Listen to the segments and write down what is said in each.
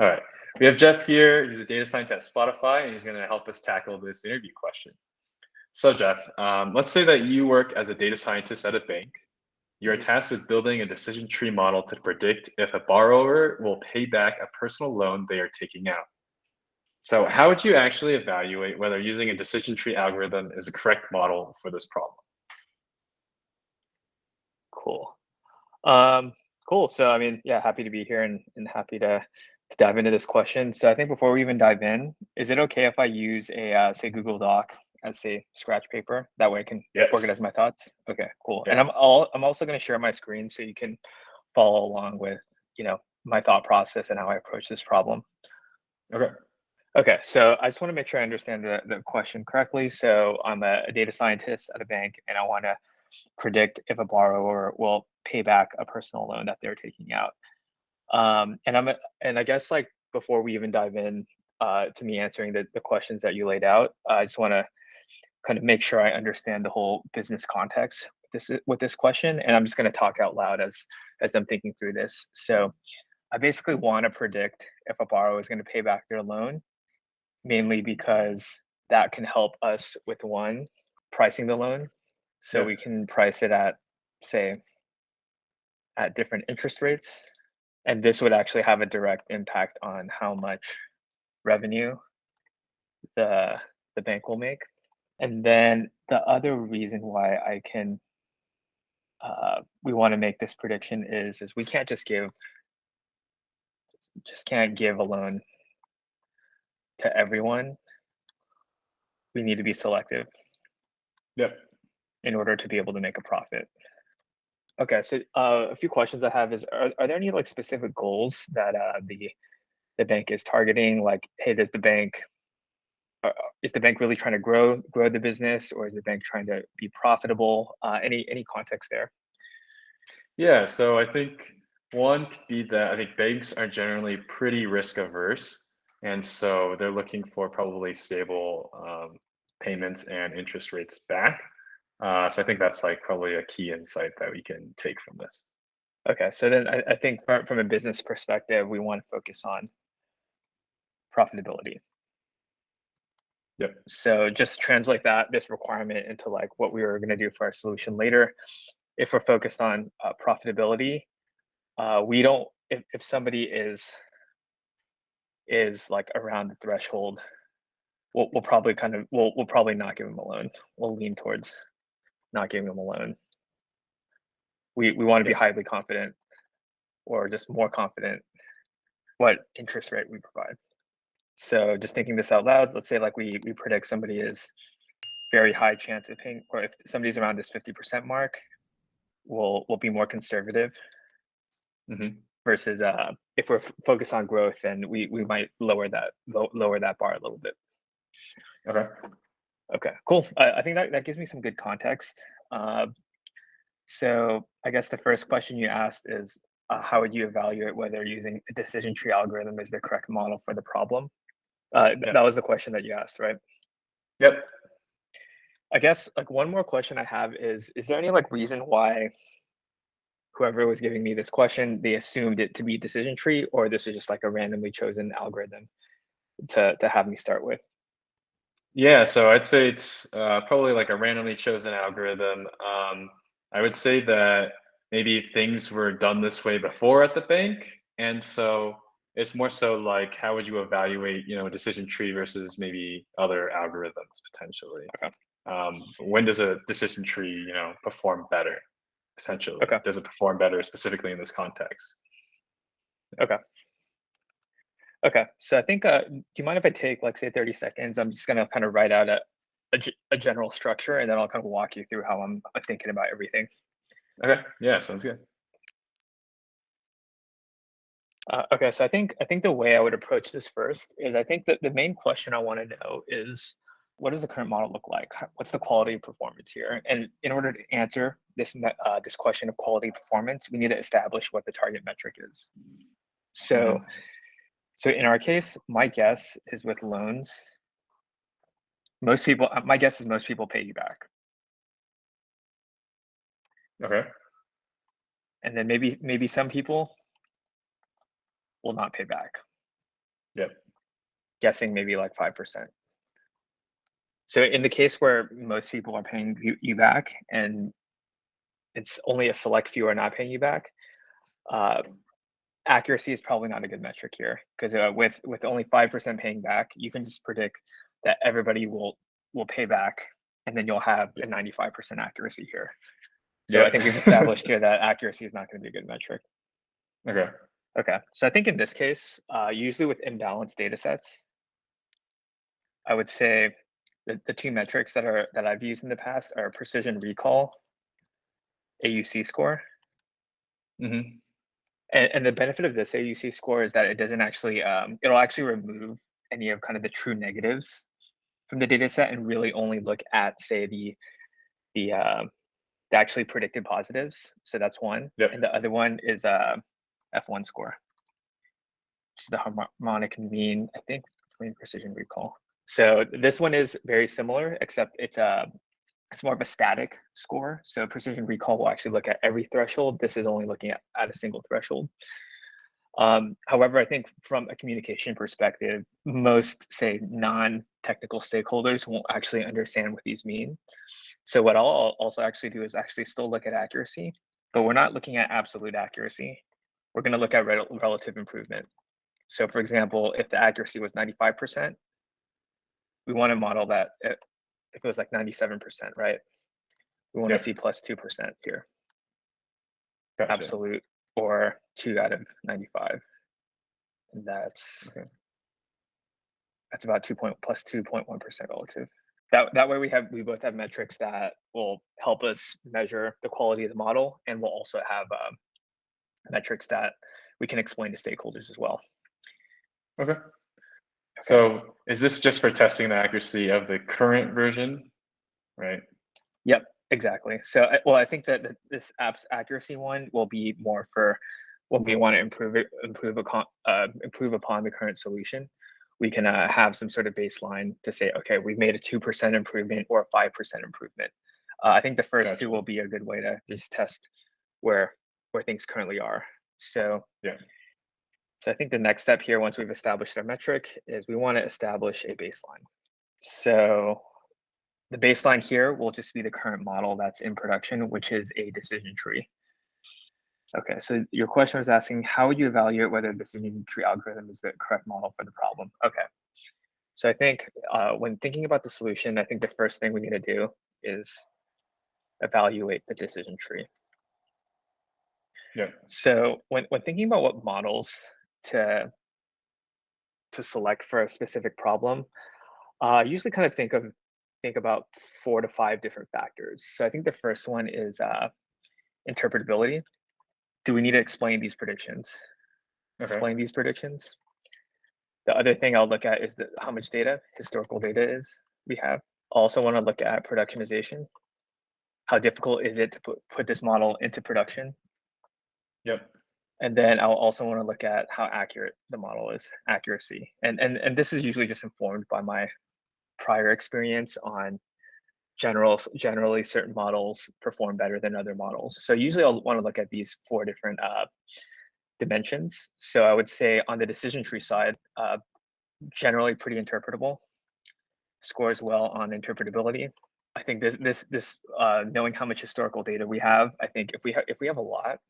All right. We have Jeff here. He's a data scientist at Spotify, and he's going to help us tackle this interview question. So, Jeff, let's say that you work as a data scientist at a bank. You're Mhm. tasked with building a decision tree model to predict if a borrower will pay back a personal loan they are taking out. So, how would you actually evaluate whether using a decision tree algorithm is the correct model for this problem? Cool. Um, cool. So, I mean, yeah, happy to be here and happy to dive into this question. So, I think before we even dive in, is it okay if I use a say Google Doc as say scratch paper? That way, I can organize Yes. my thoughts. Okay, cool. Yeah. And I'm also going to share my screen so you can follow along with my thought process and how I approach this problem. Okay. Okay, so I just want to make sure I understand the question correctly. So I'm a data scientist at a bank, and I want to predict if a borrower will pay back a personal loan that they're taking out. And I guess like before we even dive in to me answering the questions that you laid out, I just want to kind of make sure I understand the whole business context with this question, and I'm just going to talk out loud as I'm thinking through this. So I basically want to predict if a borrower is going to pay back their loan, mainly because that can help us with one pricing the loan, so Yeah. we can price it at say at different interest rates. And this would actually have a direct impact on how much revenue the the bank will make. And then the other reason why we want to make this prediction is we can't just can't give a loan to everyone. We need to be selective Yep. in order to be able to make a profit. Okay, so a few questions I have is are there any like specific goals that the bank is targeting? Like, hey, is the bank really trying to grow the business, or is the bank trying to be profitable? Any context there? Yeah, so I think one could be that I think banks are generally pretty risk averse, and so they're looking for probably stable payments and interest rates back. So I think that's like probably a key insight that we can take from this. Okay, so then I think from a business perspective, we want to focus on profitability. Yep. So just translate this requirement into like what we were going to do for our solution later. If we're focused on profitability, we don't. If somebody is like around the threshold, we'll probably we'll probably not give them a loan. We'll lean towards not giving them a loan. We want to be Yep. highly confident or just more confident what interest rate we provide. So just thinking this out loud, let's say like we predict somebody is very high chance of paying, or if somebody's around this 50% mark, we'll be more conservative Hmm. versus if we're focused on growth, then we might lower that bar a little bit. Okay. Okay, cool. I think that gives me some good context. Uh, so I guess the first question you asked is how would you evaluate whether using a decision tree algorithm is the correct model for the problem? Yeah. That was the question that you asked, right? Yep. I guess like one more question I have is there any like reason why whoever was giving me this question, they assumed it to be decision tree, or this is just like a randomly chosen algorithm to have me start with? Yeah, so I'd say it's probably like a randomly chosen algorithm. I would say that maybe things were done this way before at the bank, and so it's more so like how would you evaluate, a decision tree versus maybe other algorithms potentially. Okay. When does a decision tree, perform better? Potentially, Okay. does it perform better specifically in this context? Okay. Okay. So I think do you mind if I take like say 30 seconds? I'm just gonna kind of write out a general structure, and then I'll kind of walk you through how I'm thinking about everything. Okay, yeah, sounds good. Okay, so I think the way I would approach this first is I think that the main question I want to know is what does the current model look like? What's the quality of performance here? And in order to answer this question of quality performance, we need to establish what the target metric is. So Hmm. so in our case, my guess is with loans, my guess is most people pay you back, Okay. and then maybe some people will not pay back. Yep. Guessing maybe like 5%. So in the case where most people are paying you back and it's only a select few are not paying you back, uh, accuracy is probably not a good metric here, because with only 5% paying back, you can just predict that everybody will pay back, and then you'll have a 95% accuracy here. So I think we've established here that accuracy is not going to be a good metric. Okay. Okay, so I think in this case, usually with imbalanced data sets, I would say the two metrics that I've used in the past are precision recall, AUC score. Mm-hmm. And the benefit of this AUC score is that it doesn't actually, it'll actually remove any of kind of the true negatives from the data set and really only look at, say, the actually predicted positives. So that's one. Yep. And the other one is F1 score, which is the harmonic mean, I think, between precision recall. So this one is very similar, except it's more of a static score. So precision recall will actually look at every threshold. This is only looking at a single threshold. However, I think from a communication perspective, most, say, non-technical stakeholders won't actually understand what these mean. So what I'll also actually do is actually still look at accuracy, but we're not looking at absolute accuracy. We're going to look at relative improvement. So for example, if the accuracy was 95%, we want to model that if it was like 97%, right? We want to see plus 2% here. Gotcha. Absolute, or 2 out of 95. And that's about plus 2.1% relative. That way we both have metrics that will help us measure the quality of the model, and we'll also have metrics that we can explain to stakeholders as well. Okay. So is this just for testing the accuracy of the current version, right? Yep, exactly. So, well, I think that this app's accuracy one will be more for when we want to improve upon the current solution. We can have some sort of baseline to say, okay, we've made a 2% improvement or a 5% improvement. I think the first two will be a good way to just test where things currently are. So yeah. So I think the next step here, once we've established our metric, is we want to establish a baseline. So the baseline here will just be the current model that's in production, which is a decision tree. Okay, so your question was asking, how would you evaluate whether the decision tree algorithm is the correct model for the problem? Okay, so I think when thinking about the solution, I think the first thing we need to do is evaluate the decision tree. Yeah. So when thinking about what models to select for a specific problem, I usually kind of think about 4 to 5 different factors. So I think the first one is interpretability. Do we need to explain these predictions? Explain these predictions. The other thing I'll look at is how much data, historical data we have. I also want to look at productionization. How difficult is it to put this model into production? Yep. And then I'll also want to look at how accurate the model is, accuracy. And this is usually just informed by my prior experience on generally certain models perform better than other models. So usually I'll want to look at these 4 different dimensions. So I would say on the decision tree side, generally pretty interpretable, scores well on interpretability. I think this knowing how much historical data we have, I think if we have a lot,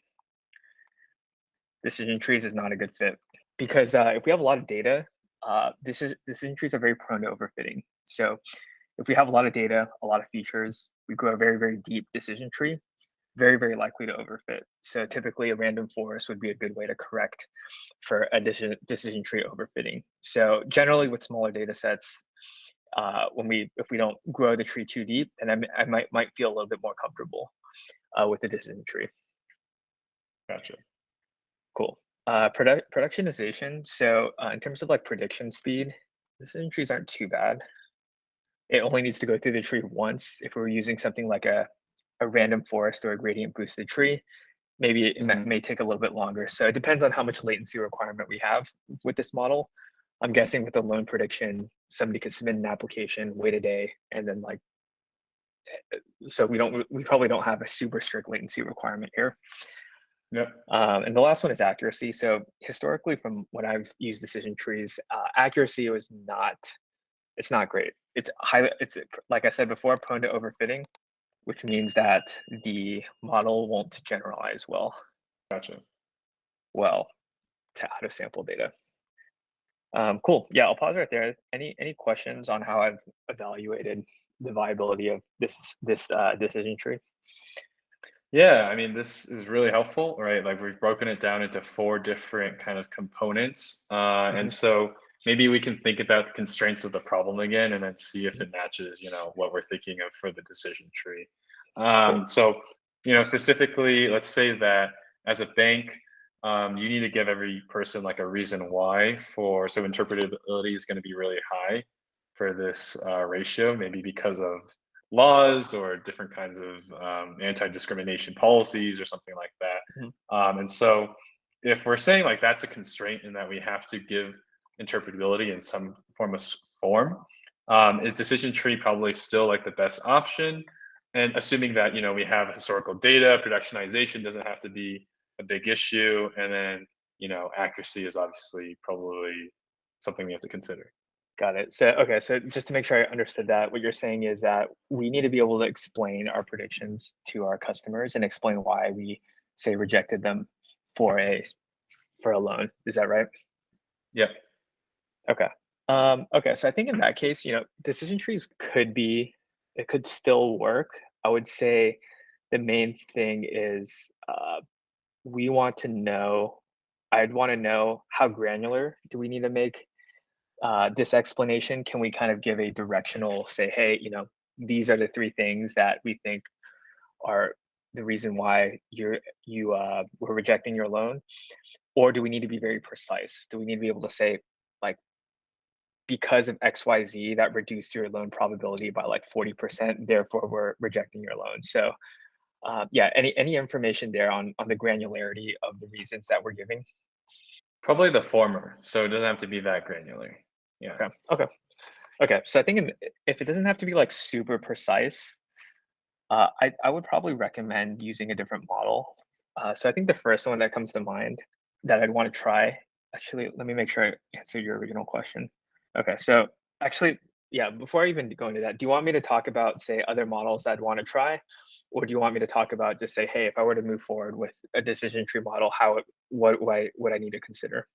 decision trees is not a good fit, because if we have a lot of data, decision trees are very prone to overfitting. So if we have a lot of data, a lot of features, we grow a very, very deep decision tree, very, very likely to overfit. So typically a random forest would be a good way to correct for a decision tree overfitting. So generally with smaller data sets, if we don't grow the tree too deep, then I might feel a little bit more comfortable with the decision tree. Gotcha. Cool. Productionization. So in terms of like prediction speed, decision trees aren't too bad. It only needs to go through the tree once. If we're using something like a random forest or a gradient boosted tree, maybe it may take a little bit longer. So it depends on how much latency requirement we have with this model. I'm guessing with the loan prediction, somebody could submit an application, wait a day, and then so we probably don't have a super strict latency requirement here. Yep. And the last one is accuracy. So historically, from when I've used decision trees, accuracy was not, it's not great. It's highly, it's like I said before, prone to overfitting, which means that the model won't generalize Gotcha. well to out of sample data. Cool. Yeah, I'll pause right there. Any questions on how I've evaluated the viability of this decision tree? Yeah, I mean, this is really helpful, right? Like we've broken it down into four different kind of components. And Mhm, so maybe we can think about the constraints of the problem again and then see if mhm. it matches, what we're thinking of for the decision tree. Cool. So, specifically, let's say that as a bank, you need to give every person like a reason why so interpretability is going to be really high for this ratio, maybe because of laws or different kinds of anti-discrimination policies or something like Mhm. that. And so, if we're saying like that's a constraint and that we have to give interpretability in some form, is decision tree probably still like the best option? And assuming that we have historical data, productionization doesn't have to be a big issue, and then accuracy is obviously probably something we have to consider. Got it. So, okay, so just to make sure I understood that, what you're saying is that we need to be able to explain our predictions to our customers and explain why we say rejected them for a loan. Is that right? Yep. Okay. Okay, so I think in that case, decision trees it could still work. I would say the main thing is we want to know, I'd want to know how granular do we need to make this explanation. Can we kind of give a directional, say, hey, these are the three things that we think are the reason why we're rejecting your loan? Or do we need to be very precise? Do we need to be able to say, like, because of XYZ that reduced your loan probability by like 40%, therefore we're rejecting your loan. So yeah, any information there on the granularity of the reasons that we're giving? Probably the former, so it doesn't have to be that granular. Yeah. Okay. Okay. Okay. So I think if it doesn't have to be like super precise, I would probably recommend using a different model. So I think the first one that comes to mind that I'd want to try, actually, let me make sure I answer your original question. Okay, so actually, yeah, before I even go into that, do you want me to talk about, say, other models I'd want to try? Or do you want me to talk about just say, hey, if I were to move forward with a decision tree model, what would I need to consider?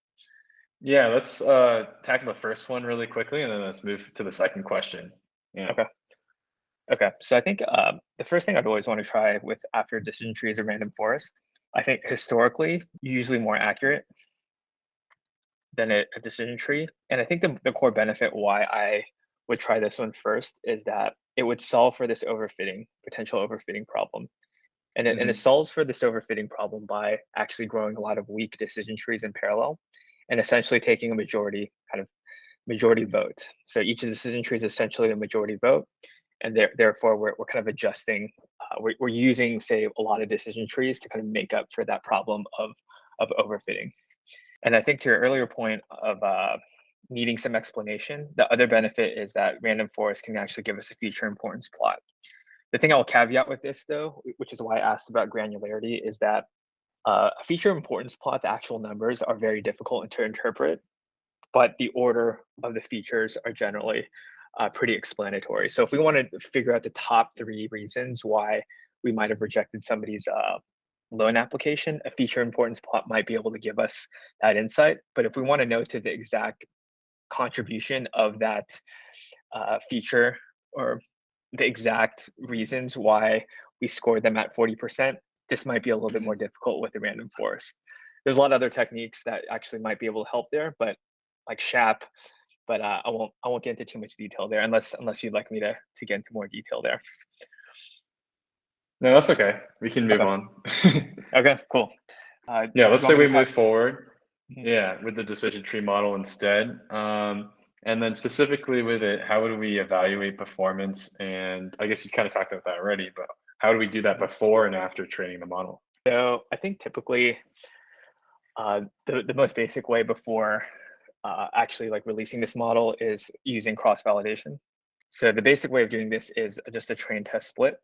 Yeah, let's tackle the first one really quickly and then let's move to the second question. Yeah. Okay. Okay. So I think the first thing I'd always want to try with after a decision tree is a random forest. I think historically, usually more accurate than a decision tree. And I think the core benefit why I would try this one first is that it would solve for this potential overfitting problem. And it Hmm. solves for this overfitting problem by actually growing a lot of weak decision trees in parallel and essentially taking a majority vote. So each of the decision trees is essentially a majority vote. And therefore, we're kind of adjusting, we're using, say, a lot of decision trees to kind of make up for that problem of overfitting. And I think to your earlier point of needing some explanation, the other benefit is that random forest can actually give us a feature importance plot. The thing I'll caveat with this, though, which is why I asked about granularity, is that a feature importance plot, the actual numbers are very difficult to interpret, but the order of the features are generally pretty explanatory. So if we want to figure out the top three reasons why we might have rejected somebody's loan application, a feature importance plot might be able to give us that insight. But if we want to know to the exact contribution of that feature or the exact reasons why we scored them at 40%, this might be a little bit more Hmm. difficult with the random forest. There's a lot of other techniques that actually might be able to help there, but like SHAP, but I won't get into too much detail there unless you'd like me to get into more detail there. No, that's okay. We can move Okay. on. Okay. Cool. Yeah, Do let's you say want me we to talk? move forward. Mhm. Yeah, with the decision tree model instead. And then specifically with it, how would we evaluate performance? And I guess you kind of talked about that already, but how do we do that Mhm. before and after training the model? So I think typically the most basic way before actually like releasing this model is using cross validation. So the basic way of doing this is just a train test split,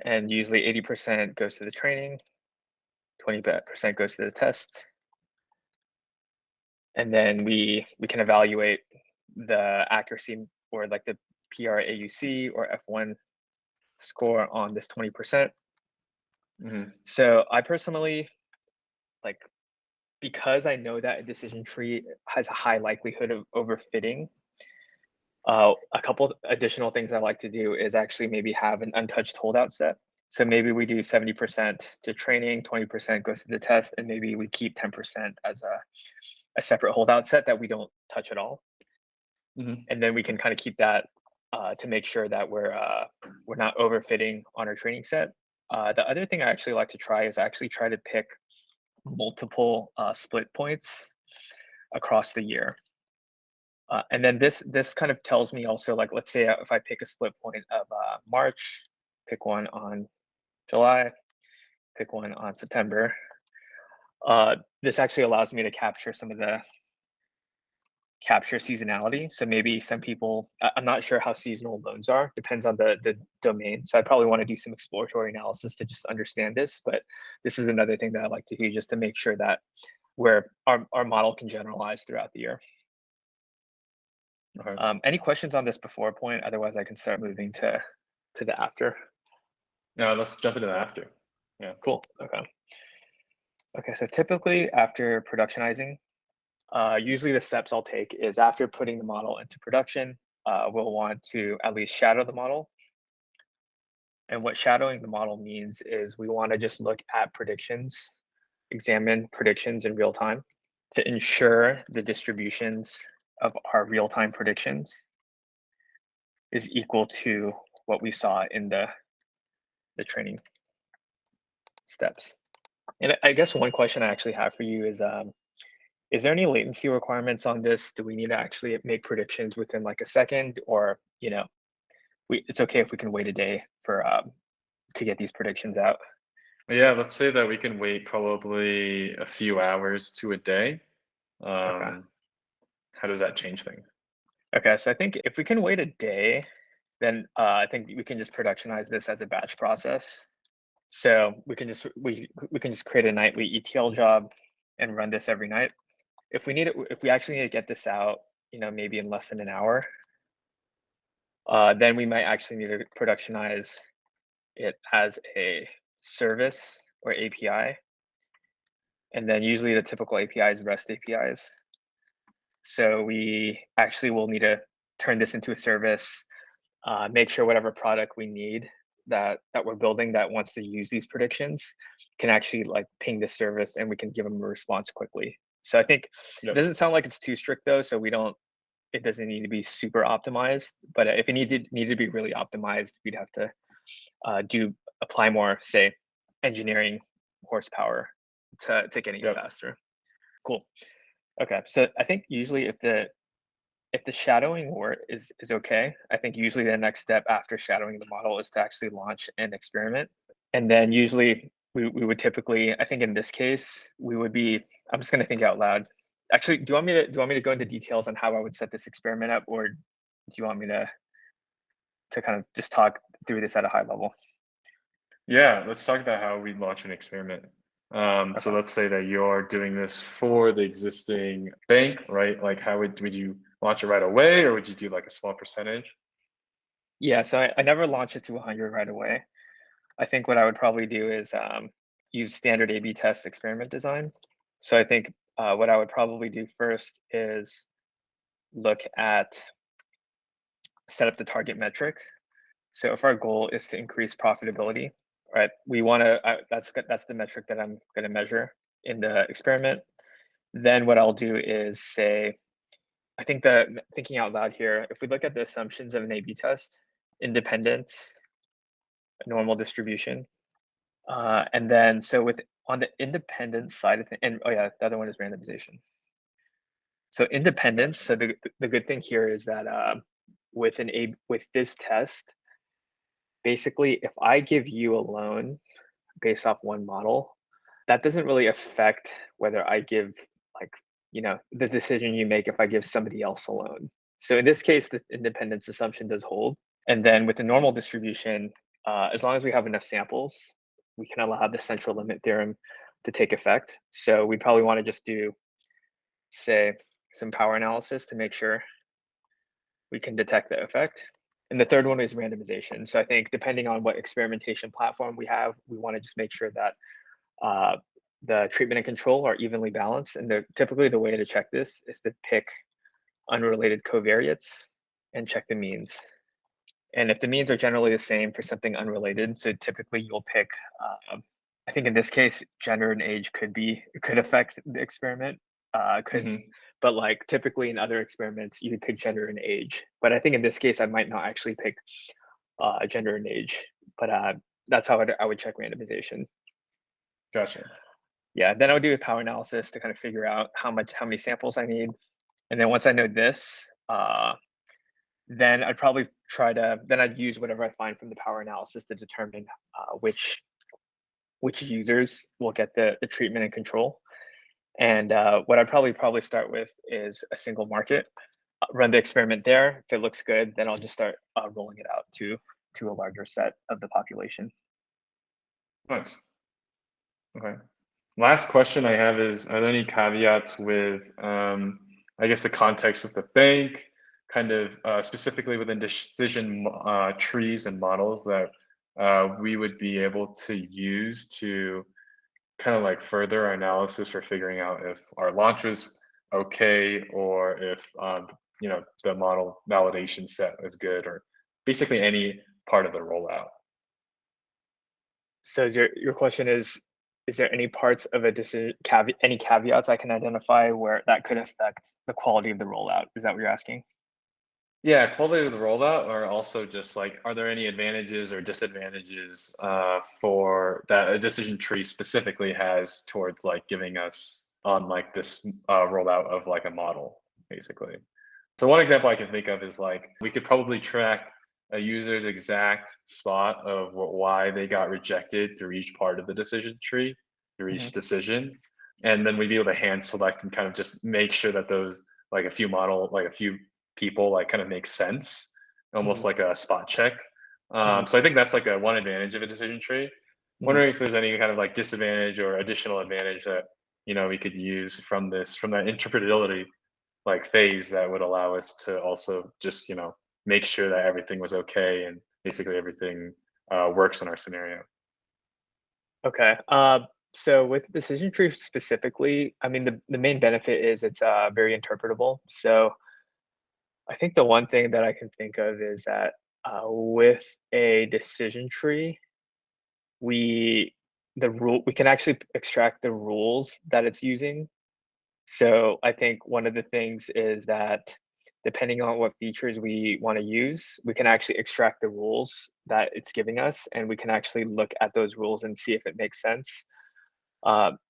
and usually 80% goes to the training, 20% goes to the test. And then we can evaluate the accuracy or like the PRAUC or F1 score on this 20%. So I personally, like, because I know that a decision tree has a high likelihood of overfitting, a couple additional things I like to do is actually maybe have an untouched holdout set. So maybe we do 70% to training, 20% goes to the test, and maybe we keep 10% as a separate holdout set that we don't touch at all. And then we can kind of keep that to make sure that we're not overfitting on our training set. The other thing I actually like to try is actually try to pick multiple split points across the year. And then this kind of tells me also, like, let's say if I pick a split point of March, pick one on July, pick one on September, this actually allows me to capture some of the seasonality. So maybe some people, I'm not sure how seasonal loans are, depends on the domain. So I probably want to do some exploratory analysis to just understand this, but this is another thing that I like to do just to make sure that our model can generalize throughout the year. Okay. Any questions on this before point? Otherwise, I can start moving to the after. No, let's jump into the after. Yeah. Cool. Okay. So typically after productionizing, usually the steps I'll take is after putting the model into production, we'll want to at least shadow the model. And what shadowing the model means is we want to just look at predictions, examine predictions in real time to ensure the distributions of our real-time predictions is equal to what we saw in the training steps. And I guess one question I actually have for you is there any latency requirements on this? Do we need to actually make predictions within like a second, or it's okay if we can wait a day for to get these predictions out? Yeah, let's say that we can wait probably a few hours to a day. Okay. How does that change things? Okay, so I think if we can wait a day, then I think we can just productionize this as a batch process. So we can just create a nightly ETL job and run this every night. If we actually need to get this out, maybe in less than an hour, then we might actually need to productionize it as a service or API. And then usually the typical API is REST APIs. So we actually will need to turn this into a service, make sure whatever product we need that we're building that wants to use these predictions can actually like ping this service, and we can give them a response quickly. So I think it doesn't sound like it's too strict though. So it doesn't need to be super optimized, but if it needed to be really optimized, we'd have to apply more, say, engineering horsepower to getting it faster. Cool. Okay, so I think usually if the shadowing is okay, I think usually the next step after shadowing the model is to actually launch an experiment. And then usually we would typically, I think in this case, I'm just gonna think out loud. Actually, do you want me to go into details on how I would set this experiment up, or do you want me to kind of just talk through this at a high level? Yeah, let's talk about how we launch an experiment. So let's say that you're doing this for the existing bank, right? Like how would you launch it right away, or would you do like a small percentage? Yeah, so I never launch it to 100 right away. I think what I would probably do is use standard A/B test experiment design. So I think what I would probably do first is set up the target metric. So if our goal is to increase profitability, right, we want to, that's the metric that I'm going to measure in the experiment. Then what I'll do is say, I think that thinking out loud here, if we look at the assumptions of an A/B test, independence, normal distribution, and then so on the independence side of things, and oh yeah, the other one is randomization. So independence. So the good thing here is that with this test, basically, if I give you a loan based off one model, that doesn't really affect whether I give the decision you make if I give somebody else a loan. So in this case, the independence assumption does hold. And then with the normal distribution, as long as we have enough samples, we can allow the central limit theorem to take effect. So we probably want to just do, say, some power analysis to make sure we can detect the effect. And the third one is randomization. So I think depending on what experimentation platform we have, we want to just make sure that the treatment and control are evenly balanced. And typically the way to check this is to pick unrelated covariates and check the means. And if the means are generally the same for something unrelated, so typically you'll pick, I think in this case, gender and age could affect the experiment. But like typically in other experiments, you could pick gender and age. But I think in this case, I might not actually pick gender and age. But that's how I would check randomization. Gotcha. Yeah, then I would do a power analysis to kind of figure out how many samples I need. And then once I know this, then I'd probably then I'd use whatever I find from the power analysis to determine which users will get the treatment and control. And what I'd probably start with is a single market, run the experiment there. If it looks good, then I'll just start rolling it out to a larger set of the population. Nice. Okay. Last question I have is, are there any caveats with, I guess, the context of the bank, kind of specifically within decision trees and models that we would be able to use to kind of like further our analysis for figuring out if our launch was okay, or if the model validation set is good, or basically any part of the rollout. So your question is there any parts of a decision, any caveats I can identify where that could affect the quality of the rollout? Is that what you're asking? Yeah, quality of the rollout, or also just like, are there any advantages or disadvantages for that a decision tree specifically has towards like giving us on like this rollout of like a model, basically. So one example I can think of is like, we could probably track a user's exact spot of why they got rejected through each part of the decision tree, through each decision. And then we'd be able to hand select and kind of just make sure that those, like a few people like kind of make sense, almost like a spot check. So I think that's like one advantage of a decision tree. Wondering if there's any kind of like disadvantage or additional advantage that we could use from that interpretability like phase that would allow us to also just make sure that everything was okay and basically everything works in our scenario. Okay. So with decision tree specifically, I mean, the main benefit is it's very interpretable. So I think the one thing that I can think of is that with a decision tree, we can actually extract the rules that it's using. So I think one of the things is that depending on what features we want to use, we can actually extract the rules that it's giving us, and we can actually look at those rules and see if it makes sense.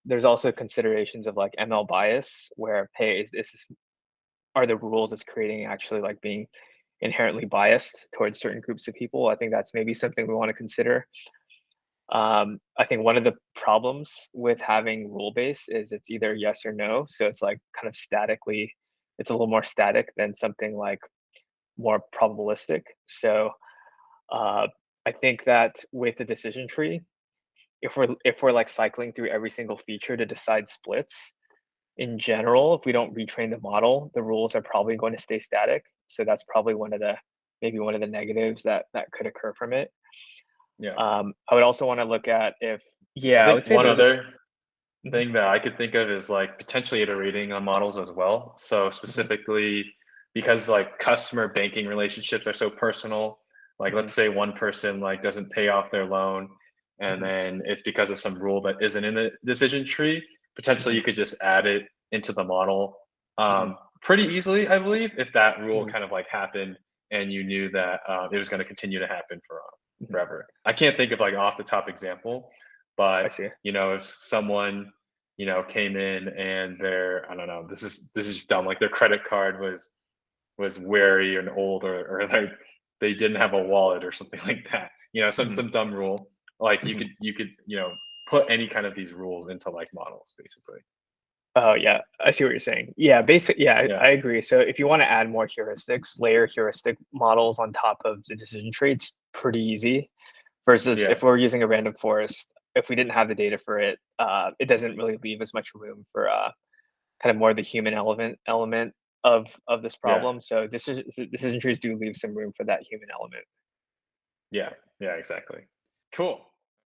There's also considerations of like ML bias, where hey, are the rules it's creating actually like being inherently biased towards certain groups of people? I think that's maybe something we want to consider. I think one of the problems with having rule based is it's either yes or no. So it's like kind of statically, it's a little more static than something like more probabilistic. So I think that with the decision tree, if we're like cycling through every single feature to decide splits, in general, if we don't retrain the model, the rules are probably going to stay static. So that's probably maybe one of the negatives that could occur from it. Yeah. I would also want to look at I I would think say one other thing that I could think of is like potentially iterating on models as well. So specifically because like customer banking relationships are so personal, like let's say one person like doesn't pay off their loan, and then it's because of some rule that isn't in the decision tree. Potentially you could just add it into the model pretty easily, I believe, if that rule kind of like happened and you knew that it was going to continue to happen forever. I can't think of like off the top example, I but see. if someone came in and I don't know, this is just dumb, like their credit card was wary and old, or they didn't have a wallet or something like that, some dumb rule, like you could put any kind of these rules into like models basically. Oh yeah, I see what you're saying. Yeah, I agree. So if you want to add more heuristics, layer heuristic models on top of the decision tree, it's pretty easy. Versus if we're using a random forest, if we didn't have the data for it, it doesn't really leave as much room for kind of more the human element of this Yeah. problem. So decision trees do leave some room for that human element. Yeah. Yeah. Exactly. Cool.